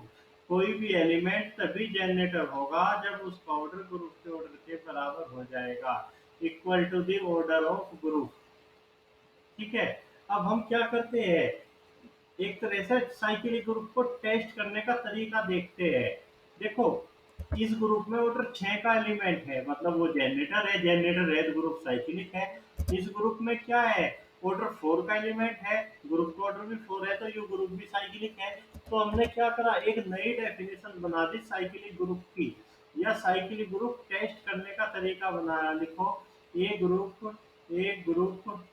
कोई भी एलिमेंट तभी जनरेटर होगा जब उसका ऑर्डर ग्रुप के order के बराबर हो जाएगा, equal to the order of group. ठीक है, अब हम क्या करते हैं, एक तरह से साइक्लिक ग्रुप को टेस्ट करने का तरीका देखते हैं। देखो इस ग्रुप में ऑर्डर 6 का एलिमेंट है, मतलब वो जनरेटर है तो ग्रुप साइक्लिक है। इस ग्रुप में क्या है, ऑर्डर 4 का एलिमेंट है, ग्रुप का ऑर्डर भी 4 है, तो ये ग्रुप भी साइक्लिक है। तो हमने क्या करा, एक नई डेफिनेशन बना दी साइक्लिक ग्रुप की, या साइक्लिक ग्रुप टेस्ट करने का तरीका बनाया। लिखो a group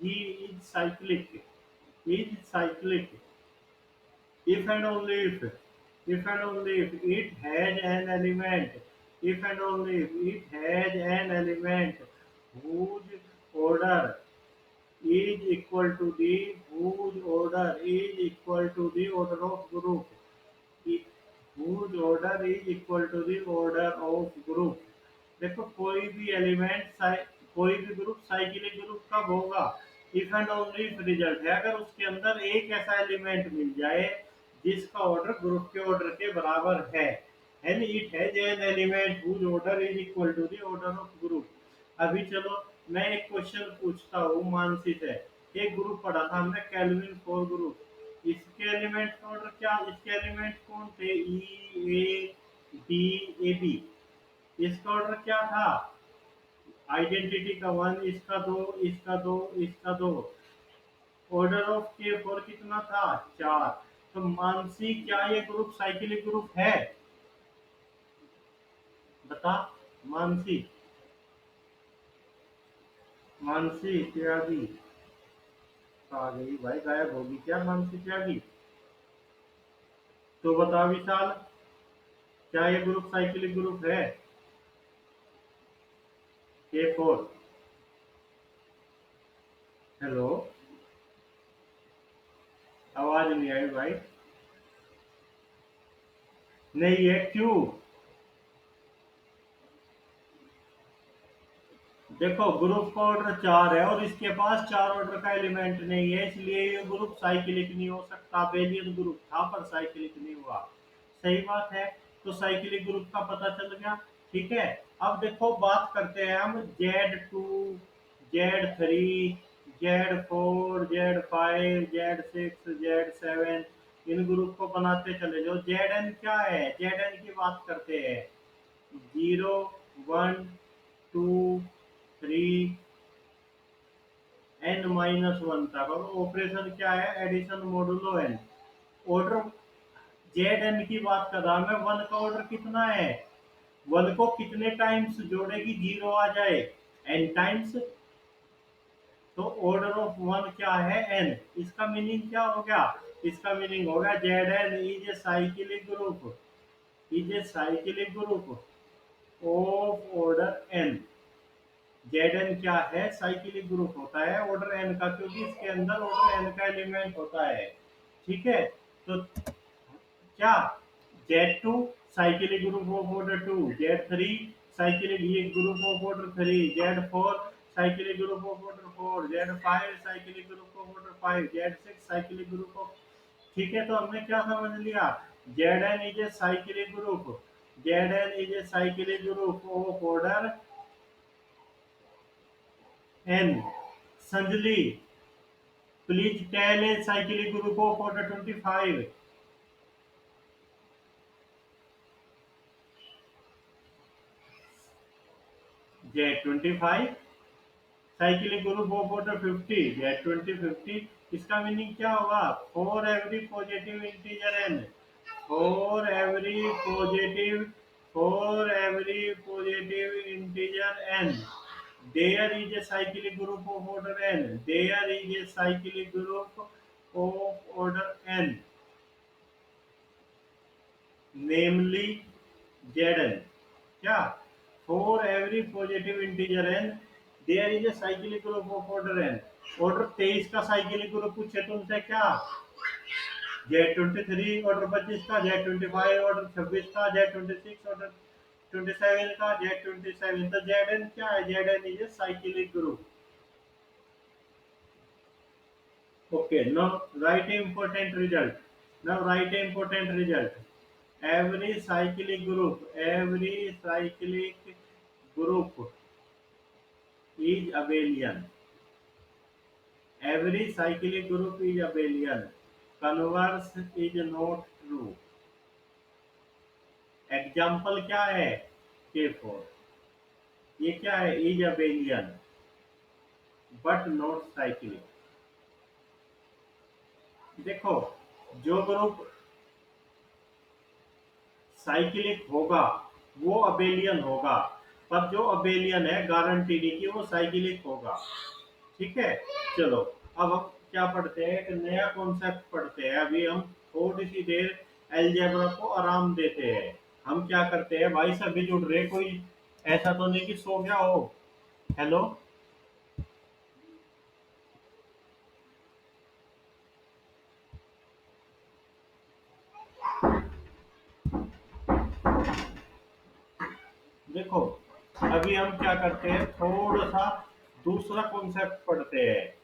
G is cyclic, if and only if it has an element, if and only if it has an element whose order is equal to the order of group, i- whose order is equal to the order of group। देखो कोई भी group cyclic group कब होगा, if and only if result है, अगर उसके अंदर एक ऐसा एलिमेंट मिल जाए जिसका ऑर्डर ग्रुप के ऑर्डर के बराबर है, and it has an element whose order is equal to the order of group. अभी चलो मैं एक क्वेश्चन पूछता हूँ मानसी से। एक ग्रुप पढ़ा था हमने, कैल्विन फोर ग्रुप। इसके एलिमेंट का ऑर्डर क्या, इसके एलिमेंट कौन थे, ई ए डी ए बी। इसका ऑर्डर क्या था, आइडेंटिटी का वन, इसका दो, इसका दो, इसका दो। ऑर्डर ऑफ के फोर कितना था चार। तो मानसी क्या ये ग्रुप साइक्लिक ग्रुप है, बता मानसी। मानसी त्यागी आ गई भाई, गायब होगी क्या मानसी त्यागी। तो बता विशाल, क्या ये ग्रुप साइक्लिक ग्रुप है, के फोर। हेलो, आवाज नहीं आई भाई। नहीं है क्यों, देखो ग्रुप का ऑर्डर 4 है और इसके पास 4 ऑर्डर का एलिमेंट नहीं है, इसलिए ये ग्रुप साइक्लिक नहीं हो सकता। बेलियन ग्रुप था पर साइक्लिक नहीं हुआ। सही बात है। तो साइक्लिक ग्रुप का पता चल गया। ठीक है। अब देखो बात करते हैं हम Z2, Z3, Z4, Z5, Z6, Z7, इन ग्रुप को बनाते चले जाओ। Zn क्या है, Zn की बात करते हैं। 0, 1, 2, 3, n-1 तक। और ऑपरेशन क्या है, addition modulo n। Order Z N की बात कर रहा मैं। वन का ऑर्डर कितना है, वन को कितने टाइम्स जोड़ेगी जीरो आ जाए, एन टाइम्स। तो ऑर्डर ऑफ वन क्या है, एन। इसका मीनिंग क्या हो गया, इसका मीनिंग हो गया Z N is a cyclic group, is a cyclic group of order N. Z N क्या है, साइक्लिक ग्रुप होता है ऑर्डर एन का, क्योंकि इसके अंदर ऑर्डर एन का एलिमेंट होता है। ठीक है। तो क्या, Z2 cyclic group of order 2, Z3 cyclic group of order 3, Z4 cyclic group of order 4, Z5 cyclic group of order 5, Z6 cyclic group of. ठीक है। तो हमने क्या समझ लिया, Zn is a cyclic group, Zn is a cyclic group of order n। Sanjali, please tell a cyclic group of order 25। Z25 cyclic group of order 50, Z20 50। इसका meaning क्या होगा, for every positive integer n, for every positive, for every positive integer n, there is a cyclic group of order n, there is a cyclic group of order n, namely Zn। क्या, for every positive integer n there is a cyclic group of order n। Order 23 का cyclic group पूछे तुमसे क्या, Z23। Order 25 का Z25, order 26 का Z26, order 27 का Z27। तो Zn क्या है, Zn is a cyclic group. Okay, now right important result, now right important result. every cyclic group, every cyclic group is abelian, every cyclic group is abelian, converse is not true। Example क्या है, K4। ये क्या है, is abelian but not cyclic. देखो, जो group cyclic होगा वो abelian होगा, पर जो अबेलियन है गारंटी नहीं कि वो साइक्लिक होगा। ठीक है। चलो, अब हम क्या पढ़ते हैं, एक नया कॉन्सेप्ट पढ़ते हैं। अभी हम थोड़ी सी देर अलजेब्रा को आराम देते हैं। हम क्या करते हैं, भाई सभी जुड़ रहे, कोई ऐसा तो नहीं कि सो गया हो। हेलो। देखो, अभी हम क्या करते हैं, थोड़ा सा दूसरा कॉन्सेप्ट पढ़ते हैं।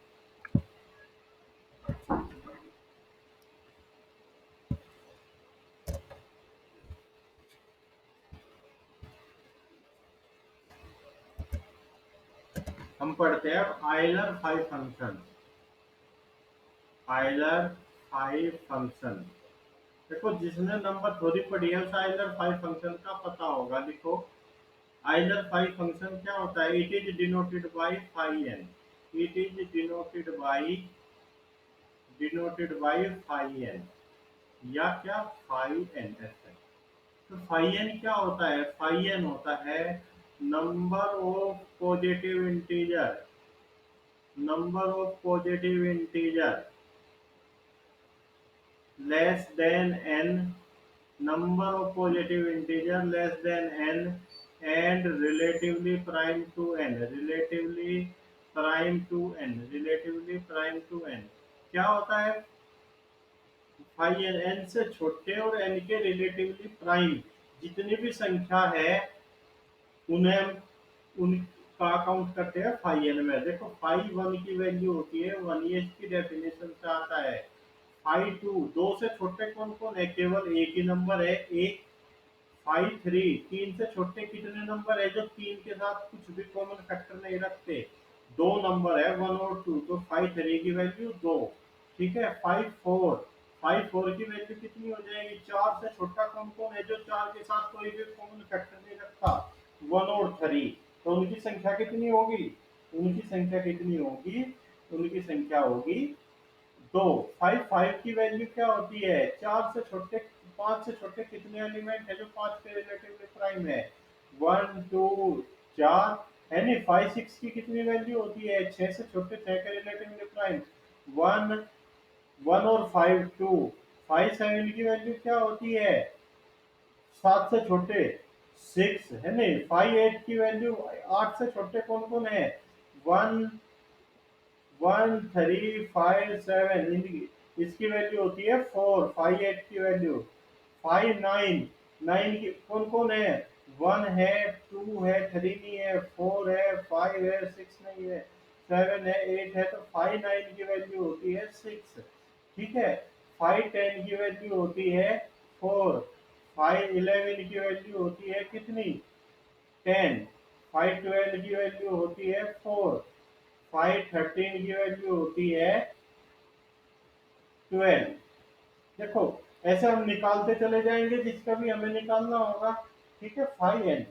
हम पढ़ते हैं Euler five function, Euler five function. देखो, जिसने नंबर थ्योरी पढ़ी है उसे आयलर फाइव फंक्शन का पता होगा। देखो, आयलर फाइव फंक्शन क्या होता है, it is denoted by phi N, it is denoted by phi N, या क्या, फाई एन ऐसा। तो फाई एन क्या होता है, फाई एन होता है number of positive integer, number of positive integer less than n, number of positive integer less than n and relatively prime to n, relatively prime to n, relatively prime to n। क्या होता है, phi N, N से छोटे और N के relatively prime जितनी भी संख्या है उन्हें, उन का काउंट करते हैं फाइव एन में। देखो फाइव वन की वैल्यू होती है वन, ये इसकी डेफिनेशन से आता है। फाइव टू, दो से छोटे कौन कौन है, केवल एक ही नंबर है एक। फाइव थ्री, तीन से छोटे कितने नंबर है जो तीन के साथ कुछ भी कॉमन फैक्टर नहीं रखते, दो नंबर है वन और टू, तो फाइव थ्री की वैल्यू दो। ठीक है, फाइव फोर, फाइव फोर की वैल्यू कितनी हो जाएगी, चार से छोटा कौन कौन है जो चार के साथ कोई भी कॉमन फैक्टर नहीं रखता, वन और थ्री। तो उनकी संख्या कितनी होगी, उनकी संख्या कितनी होगी, उनकी संख्या होगी दो। फाइव फाइव की वैल्यू क्या होती है, चार से छोटे, पांच से छोटे कितने एलिमेंट है जो पांच के रिलेटिवली प्राइम है, वन टू चार, है नहीं। फाइव सिक्स की कितनी वैल्यू होती है, छह से छोटे छह के रिलेटिवली प्राइम, वन, वन और फाइव टू। फाइव सेवन की वैल्यू क्या होती है, सात से छोटे सिक्स, है नहीं। फाइव एट की वैल्यू, आठ से छोटे कौन कौन है, one, one three five seven, इसकी वैल्यू होती है फोर, फाइव एट की वैल्यू। फाइव नाइन, नाइन की कौन कौन है, वन है, टू है, थ्री नहीं है, फोर है, फाइव है, सिक्स नहीं है, सेवन है, एट है, तो फाइव नाइन की वैल्यू होती है सिक्स। ठीक है, फाइव टेन की वैल्यू होती है फोर, फाइव इलेवन की वैल्यू होती है कितनी, टेन, फाइव ट्वेल्व की वैल्यू होती है फोर, फाइव थर्टीन की वैल्यू होती है ट्वेल्व। देखो ऐसे हम निकालते चले जाएंगे जिसका भी हमें निकालना होगा। ठीक है, फाइव एन,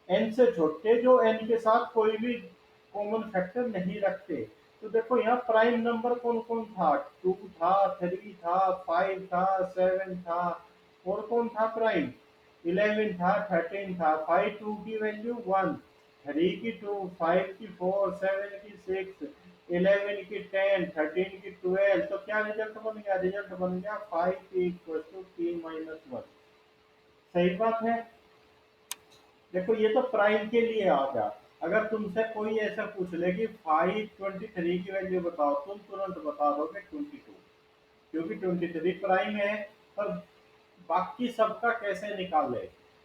एन से छोटे जो एन के साथ कोई भी कॉमन फैक्टर नहीं रखते। तो देखो यहाँ प्राइम नंबर कौन कौन था, टू था, थ्री था, फाइव था, सेवन था, और कौन था प्राइम, इलेवन था, थर्टीन था। फाइव टू की वैल्यू वन, थ्री की टू, फाइव की फोर, सेवन की सिक्स, इलेवन की टेन, थर्टीन की ट्वेल्व। तो क्या रिजल्ट बन गया, रिजल्ट बन गया फाइव की equal to P minus one. सही बात है। देखो ये तो प्राइम के लिए आ गया। अगर तुमसे कोई ऐसा पूछ ले कि फाइव ट्वेंटी थ्री की वैल्यू बताओ, तुम तुरंत बता दोगे ट्वेंटी टू, क्योंकि ट्वेंटी थ्री प्राइम है। पर बाकी सबका कैसे निकाले,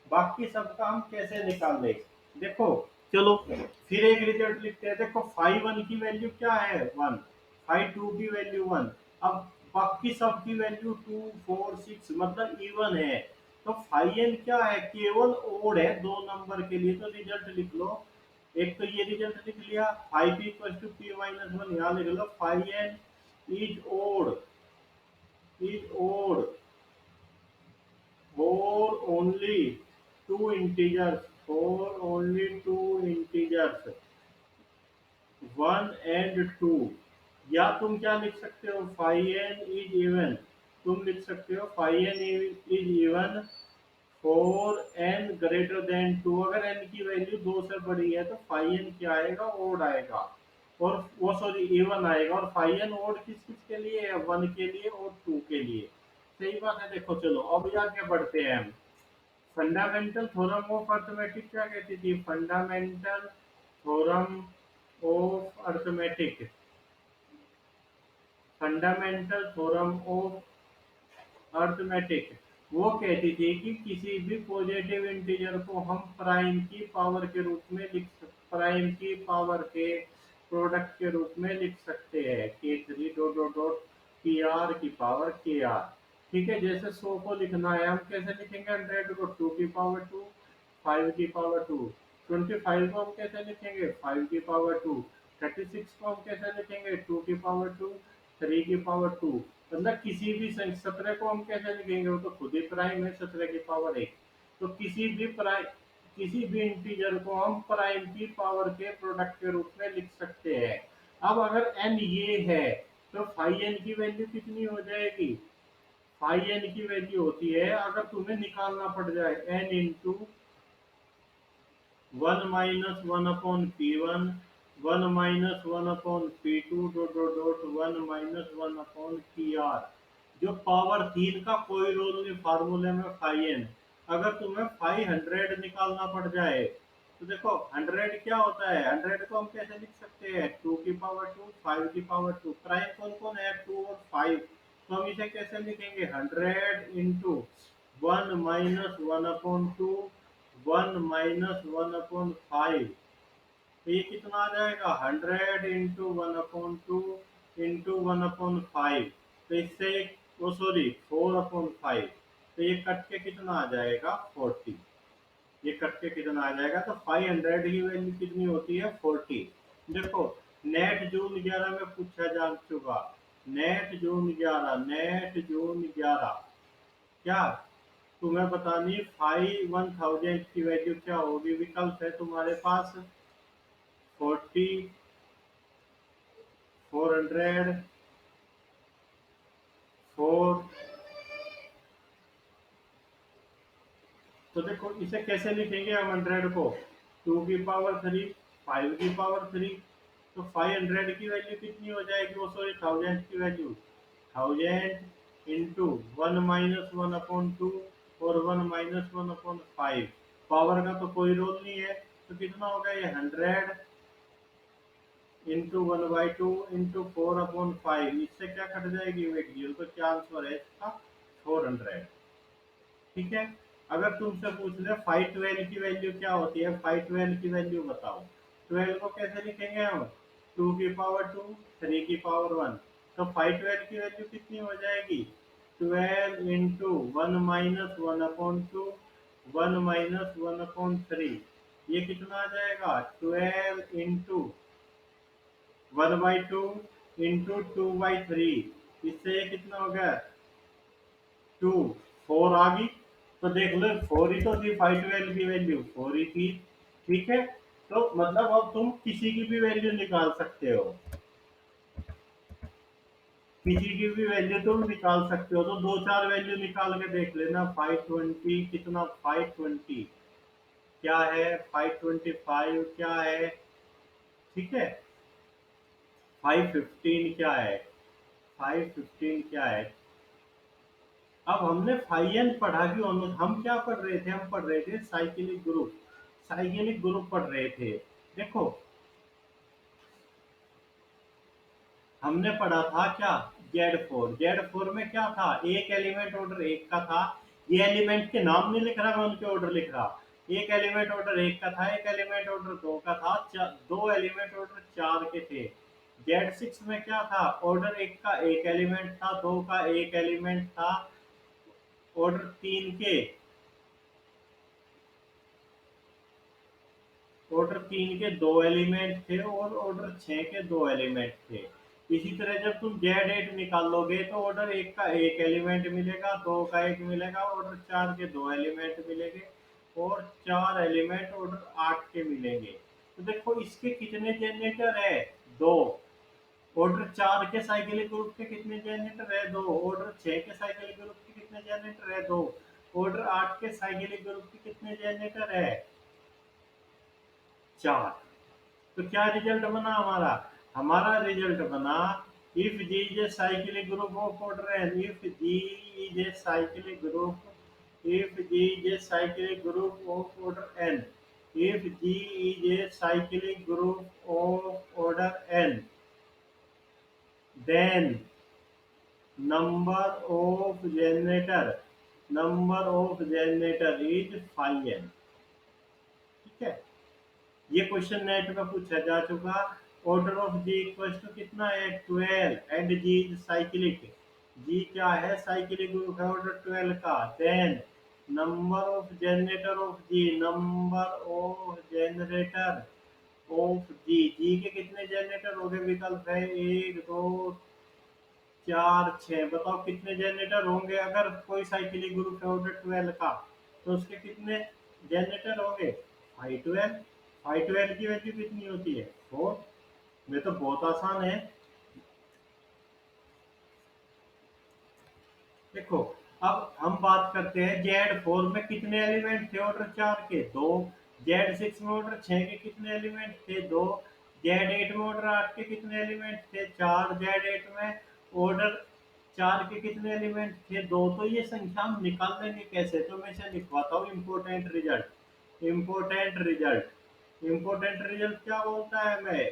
बाकी सबका हम कैसे निकाले, देखो चलो फिर एक रिजल्ट लिखते हैं। देखो फाइव वन की वैल्यू क्या है, वन, फाइव टू की वैल्यू वन, अब बाकी सब की वैल्यू टू फोर सिक्स, मतलब इवन है। तो फाइव एन क्या है, केवल ओड है दो नंबर के लिए। तो रिजल्ट लिख लो, एक तो ये रिजल्ट लिख लिया, five equal to P minus one, यहाँ लिख लो five N is odd, is odd for only two integers, for only two integers, one and two. या तुम क्या लिख सकते हो, फाइव एन इज इवन, तुम लिख सकते हो phi N is even for N greater than two. अगर एन की वैल्यू दो से बड़ी है तो फाइव एन क्या आएगा, ओड आएगा, और वो सॉरी इवन आएगा। और फाइव एन ओड किस किस के लिए है, वन के लिए और टू के लिए। सही बात है। देखो चलो अब आगे बढ़ते हैं हम। फंडामेंटल थ्योरम ऑफ अर्थमेटिक क्या कहती थी, fundamental theorem of arithmetic, fundamental theorem of arithmetic, वो कहती थी कि किसी भी पॉजिटिव इंटीजर को हम प्राइम की पावर के रूप में लिख सकते, प्राइम की पावर के प्रोडक्ट के रूप में लिख सकते हैं, के three dot dot dot P R की पावर के आर। ठीक है, जैसे 100 को लिखना है हम कैसे लिखेंगे, 100 को टू की पावर टू, फाइव की पावर टू, 25 को हम कैसे लिखेंगे, फाइव की पावर टू, 36 को हम कैसे लिखेंगे, टू की पावर टू, थ्री की पावर टू। मतलब किसी भी 17 को हम कैसे लिखेंगे, वो तो खुद ही प्राइम है, 17 की पावर एक। तो किसी भी प्राइम, किसी भी इंटीजर को हम प्राइम की पावर के प्रोडक्ट के रूप में लिख सकते हैं। अब अगर एन ये है तो फाइव एन की वैल्यू कितनी हो जाएगी, फाइव एन की वैल्यू होती है, अगर तुम्हें निकालना पड़ जाए, N into one minus one upon P one, one minus one upon P two dot dot dot one minus one upon P R. जो पावर तीन का कोई रोल नहीं फार्मूले में, फाइव एन। अगर तुम्हें 500 निकालना पड़ जाए तो देखो 100 क्या होता है, 100 को हम कैसे लिख सकते हैं, टू की पावर टू, फाइव की पावर टू, प्राइम कौन कौन है, टू और फाइव। तो हम इसे कैसे लिखेंगे, 100 into one minus one upon two, one minus one upon five, तो ये कितना आ जाएगा 100 इंटू 1/2 इंटू 1/5। तो इससे वो सॉरी 4/5, तो ये कट के कितना आ जाएगा 40। ये कट के कितना आ जाएगा, तो 500 की वैल्यू कितनी होती है 40। देखो नेट जून 11 में पूछा जा चुका, नेट जून 11 क्या तुम्हें बतानी 1000 की वैल्यू क्या होगी। विकल्प है तुम्हारे पास 40, 400, 4। तो देखो इसे कैसे लिखेंगे हम 100 को, 2 की पावर 3, 5 की पावर 3। तो 500 की वैल्यू कितनी हो जाएगी, वो सॉरी 1000 की वैल्यू 1000 इंटू 1 - 1/2 और 1 - 1/5। पावर का तो कोई रोल नहीं है, तो कितना होगा ये 100 इंटू 1/2 इंटू 4/5। इससे क्या कट जाएगी वैल्यू, तो क्या आंसर है इसका 400। ठीक है। अगर तुमसे पूछ ले 512 की वैल्यू क्या होती है, 512 की वैल्यू बताओ। 12 को कैसे लिखेंगे हम, 2 की पावर 2, 3 की पावर 1। तो 512 की वैल्यू कितनी हो जाएगी 12 इंटू 1 - 1/2, 1 - 1/3। ये कितना आ जाएगा 12 इंटू 1/2 इंटू 2/3। इससे ये कितना हो गया 2, 4 आ गई। तो देख लो 4 ही तो थी 512 की वैल्यू, 4 ही थी। ठीक है। तो मतलब अब तुम किसी की भी वैल्यू निकाल सकते हो, किसी की भी वैल्यू तुम निकाल सकते हो। तो दो चार वैल्यू निकाल के देख लेना। 520 कितना, 520 क्या है, 525 क्या है, ठीक है, 515 क्या है, 515 क्या है। अब हमने फाइएन पढ़ा क्यों, हम क्या पढ़ रहे थे, हम पढ़ रहे थे साइक्लिक ग्रुप, साइक्लिक ग्रुप पढ़ रहे थे। देखो हमने पढ़ा था क्या, जेड फोर में क्या था, एक एलिमेंट ऑर्डर एक का था। ये एलिमेंट के नाम नहीं लिख रहा मैं, उनके ऑर्डर लिख रहा। एक एलिमेंट ऑर्डर एक का था, एक एलिमेंट ऑर्डर दो का था, दो एलिमेंट ऑर्डर चार के थे। जेड 6 में क्या था, ऑर्डर एक का एक एलिमेंट था, दो का एक एलिमेंट था, ऑर्डर तीन के, ऑर्डर तीन के दो एलिमेंट थे और ऑर्डर छह के दो एलिमेंट थे। इसी तरह जब तुम जेड 8 निकालोगे तो ऑर्डर एक का एक एलिमेंट मिलेगा, दो का एक मिलेगा, ऑर्डर चार के दो एलिमेंट मिलेंगे और चार एलिमेंट ऑर्डर 8 के मिलेंगे। तो देखो इसके कितने जनरेटर है, दो। ऑर्डर चार के साइक्लिक ग्रुप के कितने जनरेटर है, दो। ऑर्डर छह के साइक्लिक ग्रुप के कितने जनरेटर है, दो। ऑर्डर 8 के साइक्लिक ग्रुप के कितने जनरेटर है, चार। तो क्या रिजल्ट बना हमारा, हमारा रिजल्ट बना if G is a cyclic group of order N, if G is a cyclic group, if G is a cyclic group of order N, if G is a cyclic group of order N, then number of generator, number of generator is phi N. ठीक है। ये question NET में पूछा जा चुका। Order of G equal to कितना है 12 and G is cyclic, G क्या है साइक्लिक ग्रुप है ऑर्डर 12 का। Then number of generator of G, number of generator of G, G के कितने जनरेटर हो गए, विकल्प है 1 2 4 6। बताओ कितने जनरेटर होंगे अगर कोई साइक्लिक ग्रुप है ऑर्डर 12 का, तो उसके कितने जनरेटर होंगे 512। 512 की वैल्यू कितनी होती है 4। ये तो बहुत आसान है। देखो अब हम बात करते हैं जेड 4 में कितने एलिमेंट थे ऑर्डर चार के, दो। जेड 6 में ऑर्डर छह के कितने एलिमेंट थे, दो। जेड 8 में ऑर्डर 8 के कितने एलिमेंट थे, चार। जेड 8 में ऑर्डर चार के कितने एलिमेंट थे, दो। तो ये संख्या हम निकाल लेंगे कैसे, तो मैं इसे लिखवाता हूँ इम्पोर्टेंट रिजल्ट। इम्पोर्टेंट रिजल्ट क्या बोलता है मैं,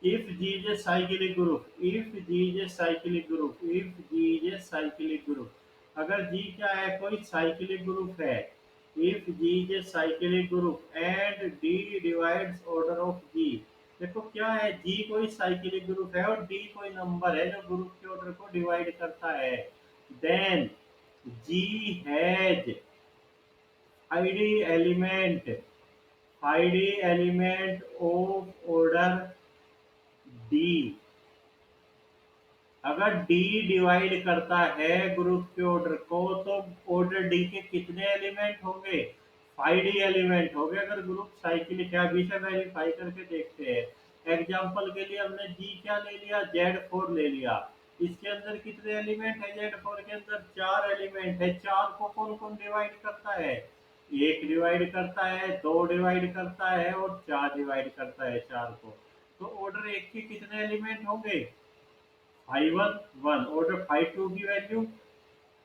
if G is a cyclic group, if G is a cyclic group, if G is a cyclic group, अगर G क्या है कोई साइक्लिक ग्रुप है, if G is a cyclic group and D divides order of G। देखो क्या है, G कोई cyclic group है और D कोई नंबर है जो ग्रुप के ऑर्डर को डिवाइड करता है। Then G has ID element, ID element of order D। अगर डी डिवाइड करता है ग्रुप के ऑर्डर को तो ऑर्डर डी के कितने एलिमेंट होंगे? 5D एलिमेंट होंगे। अगर ग्रुप साइक्लिक है, अभी से वेरीफाई करके देखते हैं। एग्जांपल के लिए हमने जी क्या ले लिया, Z4 ले लिया। इसके अंदर कितने एलिमेंट है? Z4 के अंदर 4 एलिमेंट है। 4 को कौन कौन डिवाइड करता है? एक डिवाइड करता है, दो डिवाइड करता है और 4 डिवाइड करता है 4 को। तो ऑर्डर एक के कितने एलिमेंट होंगे? 5 1 1। ऑर्डर 5 2 की वैल्यू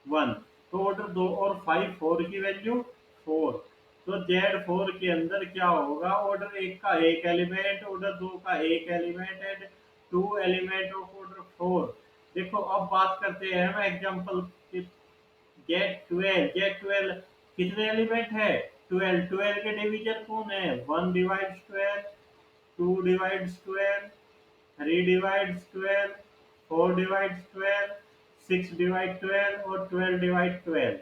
1। तो ऑर्डर 2 और 5 4 की वैल्यू 4। तो Z4 के अंदर क्या होगा? ऑर्डर एक का एक एलिमेंट, ऑर्डर 2 का एक element and 2 element of order 4। देखो अब बात करते हैं हम एग्जांपल की। Z12 कितने एलिमेंट है? 12। 12 के डिवीजन कौन है? 1 divides 12, 2 divides 12, 3 divides 12, 4 divides 12, 6 divide 12 और 12 डिवाइड 12।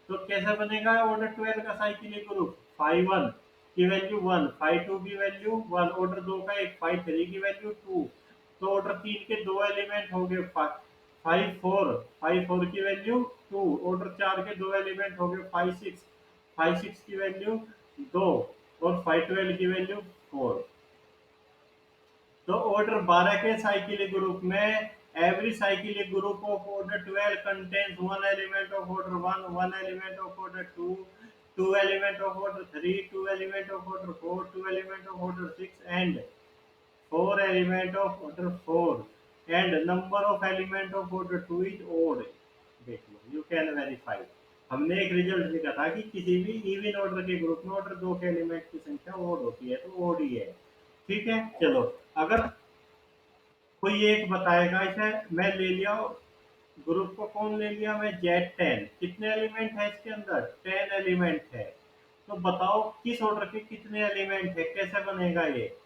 तो कैसा बनेगा ऑर्डर 12 का साइक्लिक ग्रुप? 5 1 की वैल्यू 1, 5 2 की वैल्यू 1, ऑर्डर 2 का एक 5 3 की वैल्यू 2। तो ऑर्डर 3 के दो एलिमेंट हो गए 5 4, 5 4 की वैल्यू 2। ऑर्डर 4 के दो एलिमेंट हो गए 5 6, 5 6 की वैल्यू 2 और 5 12 की वैल्यू 4। तो ऑर्डर 12 के साइक्लिक ग्रुप में every cyclic group of order 12 contains one element of order 1, one element of order 2, two element of order 3, two element of order 4, two element of order 6 and four element of order 4 and number of element of order 2 is odd. देख लो, you can verify. हमने एक result लिखा था कि किसी भी even order के ग्रुप में ऑर्डर 2 के एलिमेंट की संख्या ओड होती है, तो ओड ही है। ठीक है, चलो। अगर कोई एक बताएगा, इसे मैं ले लिया ग्रुप को, कौन ले लिया मैं? Z10। कितने एलिमेंट है इसके अंदर? 10 एलिमेंट है। तो बताओ किस ऑर्डर के कितने एलिमेंट है, कैसे बनेगा ये?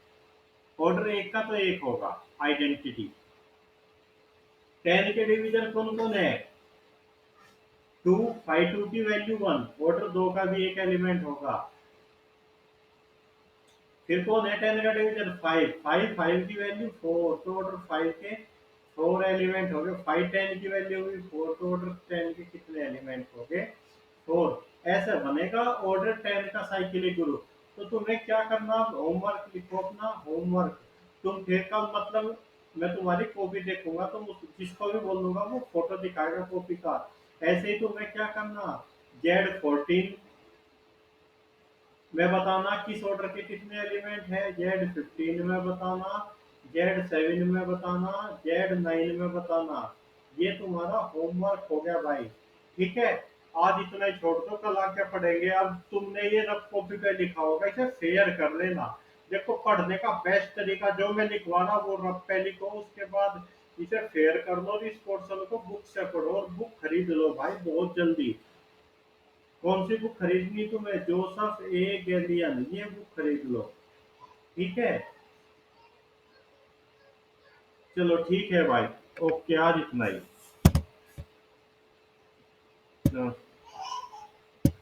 ऑर्डर एक का तो एक होगा आइडेंटिटी। 10 के डिवीजन कौन कौन है? 2, 5 2 की वैल्यू 1, ऑर्डर 2 का भी एक एलिमेंट होगा। फिर कौन है 10 का डिवीजन? 5, 5 5 की वैल्यू 4, तो ऑर्डर 5 के 4 एलिमेंट हो गए। 5 10 की वैल्यू हुई 4, तो ऑर्डर 10 के कितने एलिमेंट हो गए? 4। ऐसे बनेगा ऑर्डर 10 का साइक्लिक ग्रुप। तो तुम्हें क्या करना? होमवर्क लिखो अपना, होमवर्क। तुम फिर का मतलब, मैं तुम्हारी कॉपी देखूंगा तो जिसको भी बोल दूंगा वो फोटो दिखाएगा कॉपी का। ऐसे ही तुम्हें क्या करना? Z14 में बताना किस ऑर्डर के कितने एलिमेंट है, Z15 में बताना, Z7 में बताना, Z9 में बताना। ये तुम्हारा होमवर्क हो गया भाई। ठीक है, आज इतना ही छोड़ दो, कल आके पढ़ेंगे। अब तुमने ये रफ कॉपी पे लिखा होगा, इसे शेयर कर लेना। देखो पढ़ने का बेस्ट तरीका जो मैं लिखवा रहा वो रफ पे लिखो, उसके बाद इसे शेयर कर दो। इस पोर्शन को बुक से पढ़ो और बुक खरीद लो भाई बहुत जल्दी। कौन सी बुक खरीदनी तुम्हें? जोसेफ ए गैलियन, ये बुक खरीद लो। ठीक है, चलो ठीक है भाई। ओके, आज इतना ही।